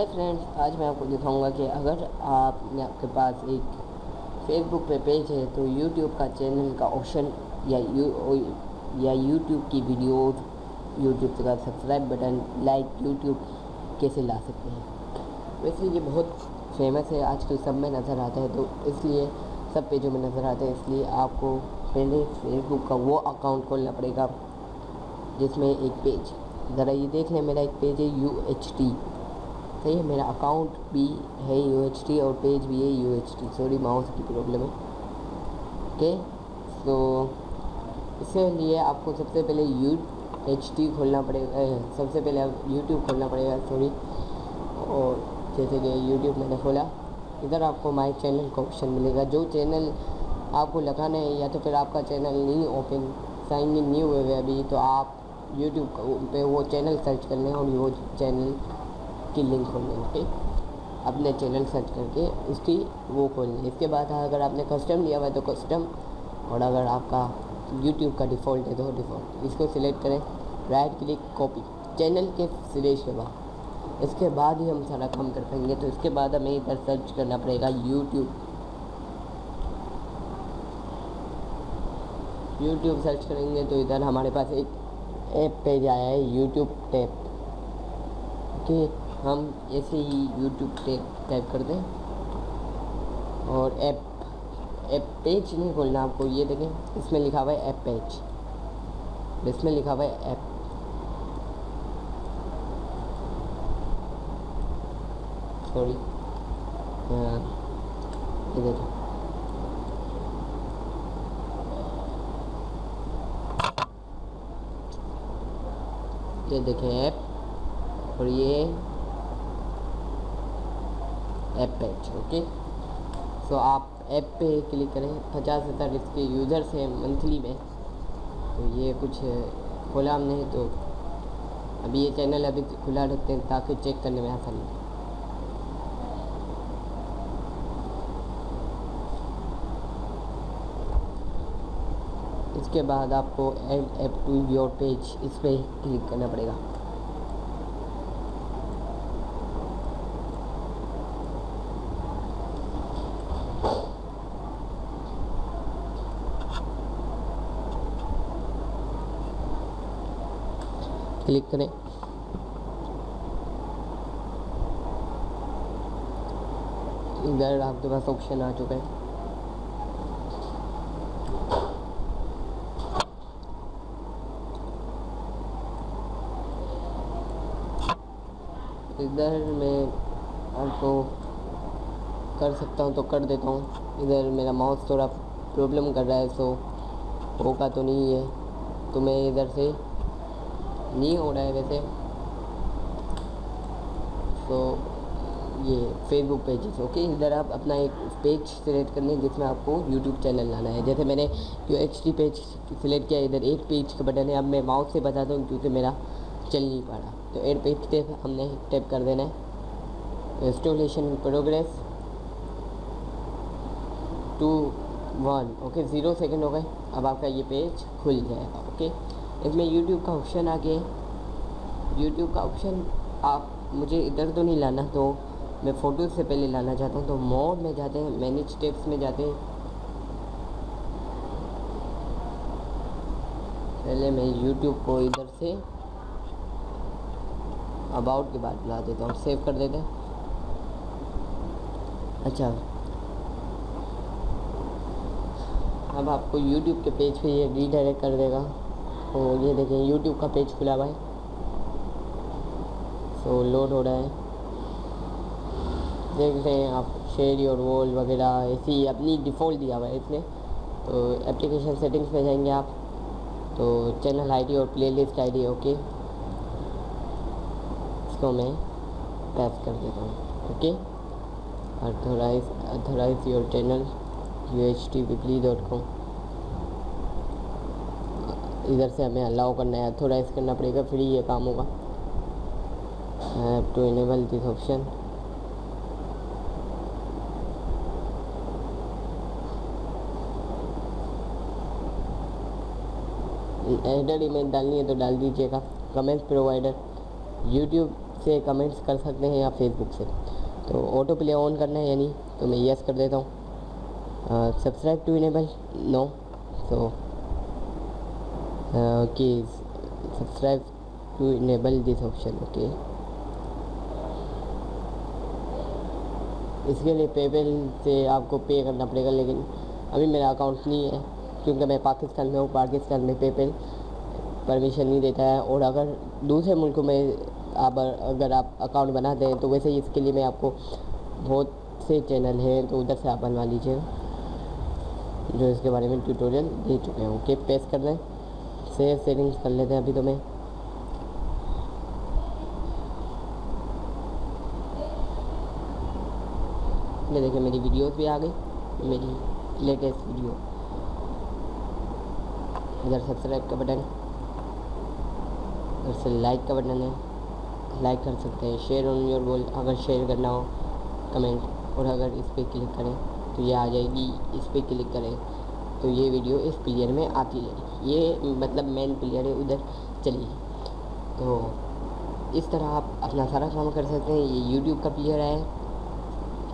Hi friends, आज मैं आपको दिखाऊंगा कि अगर आपके पास एक फेसबुक पे पेज है तो यूट्यूब का चैनल का ऑप्शन या यूट्यूब की वीडियोस, यूट्यूब का सब्सक्राइब बटन, लाइक यूट्यूब कैसे ला सकते हैं। वैसे ये बहुत फेमस है, आजकल सब में नज़र आता है, तो इसलिए सब पेजों में नज़र आता है। इसलिए आपको पहले फेसबुक का वो अकाउंट खोलना पड़ेगा जिसमें एक पेज, ज़रा ये देख लें, मेरा एक पेज है UHT, सही है। मेरा अकाउंट भी है UHT और पेज भी है UHT। सॉरी, माउस की प्रॉब्लम है। ओके, तो इसके लिए आपको सबसे पहले UHT खोलना पड़ेगा, सबसे पहले आप यूट्यूब खोलना पड़ेगा, सॉरी। और जैसे कि यूट्यूब मैंने खोला, इधर आपको माई चैनल का ऑप्शन मिलेगा। जो चैनल आपको लगाना है, या तो फिर आपका चैनल नहीं ओपन साइन इन नहीं हुए अभी, तो आप यूट्यूब पे वो चैनल सर्च कर लें और वो चैनल की लिंक खोल लें। ओके, अपने चैनल सर्च करके उसकी वो खोल लें। इसके बाद अगर आपने कस्टम लिया हुआ है तो कस्टम, और अगर आपका यूट्यूब का डिफ़ॉल्ट है तो डिफ़ॉल्ट, इसको सिलेक्ट करें, राइट क्लिक, कॉपी चैनल के सिलेक्ट के बाद, इसके बाद ही हम सारा काम कर पाएंगे। तो इसके बाद हमें इधर सर्च करना पड़ेगा यूट्यूब सर्च करेंगे तो इधर हमारे पास एक ऐप पेज आया है, यूट्यूब टैब। ओके, हम ऐसे ही यूट्यूब टाइप कर दें और ऐप पेज नहीं खोलना आपको, ये देखें इसमें लिखा हुआ है ऐप पेज, इसमें लिखा हुआ है ऐप। सॉरी, ये देखें, ये देखें ऐप, और ये ऐप पेज। ओके, सो आप ऐप पे क्लिक करें। 50,000 इसके यूज़र्स हैं मंथली में, तो ये कुछ खोला हमने, तो अभी ये चैनल अभी खुला रखते हैं ताकि चेक करने में आसानी हो। इसके बाद आपको add app to your page, इस पर क्लिक करना पड़ेगा। क्लिक करें, इधर आपके पास ऑप्शन आ चुका है। इधर मैं आपको कर सकता हूँ तो कर देता हूँ। इधर मेरा माउस थोड़ा प्रॉब्लम कर रहा है, सो होगा तो नहीं है, तो मैं इधर से नहीं हो रहा है वैसे। तो ये फेसबुक पेजेस। ओके, इधर आप अपना एक पेज सिलेक्ट कर लें जिसमें आपको यूट्यूब चैनल लाना है। जैसे मैंने UHT पेज सिलेक्ट किया, इधर एक पेज का बटन है। अब मैं माउस से बताता हूँ क्योंकि मेरा चल नहीं पा रहा, तो एड पेज पे हमने टैप कर देना है। Installation progress 2:1। ओके, 0 सेकेंड हो गए, अब आपका ये पेज खुल जाएगा। ओके, इसमें यूट्यूब का ऑप्शन आ गया। यूट्यूब का ऑप्शन आप मुझे इधर तो नहीं लाना, तो मैं फ़ोटो से पहले लाना चाहता हूँ, तो मोड में जाते हैं, मैनेज टेक्स्ट में जाते हैं। पहले मैं यूट्यूब को इधर से अबाउट के बाद ला देता हूँ, सेव कर देते हैं। अच्छा, अब आपको यूट्यूब के पेज पे ये रीडायरेक्ट कर देगा। और ये देखें यूट्यूब का पेज खुला हुआ है, सो लोड हो रहा है, देख रहे हैं आप। शेयर योर वॉल वगैरह ऐसी अपनी डिफ़ॉल्ट दिया हुआ है इसने। तो एप्लीकेशन सेटिंग्स में जाएंगे आप, तो चैनल आईडी और प्लेलिस्ट आईडी। ओके, इसको मैं पैस कर देता हूँ। Okay, authorise your channel UHTweekly.com। इधर से हमें अलाउ करना है, अथोराइज़ करना पड़ेगा, फिर ये काम होगा। I have to enable this option. Header image डालनी है तो डाल दीजिएगा। कमेंट प्रोवाइडर, यूट्यूब से कमेंट्स कर सकते हैं या फेसबुक से। तो ऑटो प्ले ऑन करना है या नहीं, तो मैं यस कर देता हूँ। सब्सक्राइब टू इनेबल नो, तो okay subscribe to enable this option. Okay, इसके लिए पेपैल से आपको पे करना पड़ेगा, लेकिन अभी मेरा अकाउंट नहीं है क्योंकि मैं पाकिस्तान में हूँ। पाकिस्तान में पेपैल परमिशन नहीं देता है, और अगर दूसरे मुल्कों में अगर आप अकाउंट बनाते हैं तो वैसे ही इसके लिए मैं आपको बहुत से चैनल हैं, तो उधर से आप बनवा लीजिए जो इसके बारे में ट्यूटोरियल दे चुके हैं। ओके, पेस्ट कर दें, सेव सेटिंग्स कर लेते हैं अभी। तो मैं देखिए मेरी वीडियोस भी आ गई, मेरी लेटेस्ट वीडियो। इधर सब्सक्राइब का बटन, इधर से लाइक का बटन है, लाइक कर सकते हैं। शेयर ऑन योर वॉल, अगर शेयर करना हो कमेंट, और अगर इस पर क्लिक करें तो ये आ जाएगी। इस पर क्लिक करें तो ये वीडियो इस प्लेयर में आती है, ये मतलब मेन प्लेयर है, उधर चलिए। तो इस तरह आप अपना सारा काम कर सकते हैं। ये यूट्यूब का प्लेयर है।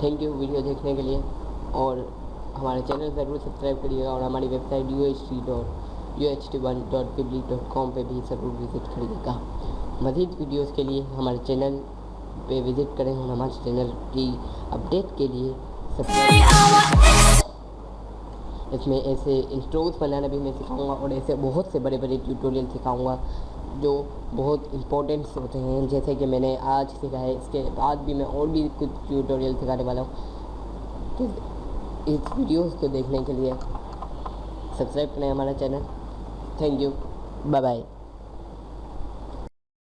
थैंक यू वीडियो देखने के लिए, और हमारे चैनल ज़रूर सब्सक्राइब करिएगा, और हमारी वेबसाइट uht1.pibli.com पे भी ज़रूर विज़िट करिएगा। मज़ीद वीडियोस के लिए हमारे चैनल पे विज़िट करें, और हमारे चैनल की अपडेट के लिए सब्सक्राइब। इसमें ऐसे इंट्रोज बनाना भी मैं सिखाऊंगा, और ऐसे बहुत से बड़े बड़े ट्यूटोरियल सिखाऊंगा जो बहुत इम्पोर्टेंट्स होते हैं, जैसे कि मैंने आज सीखा है। इसके बाद भी मैं और भी कुछ ट्यूटोरियल सिखाने वाला हूँ। तो इस वीडियोस को देखने के लिए सब्सक्राइब करें हमारा channel. Thank you, bye bye.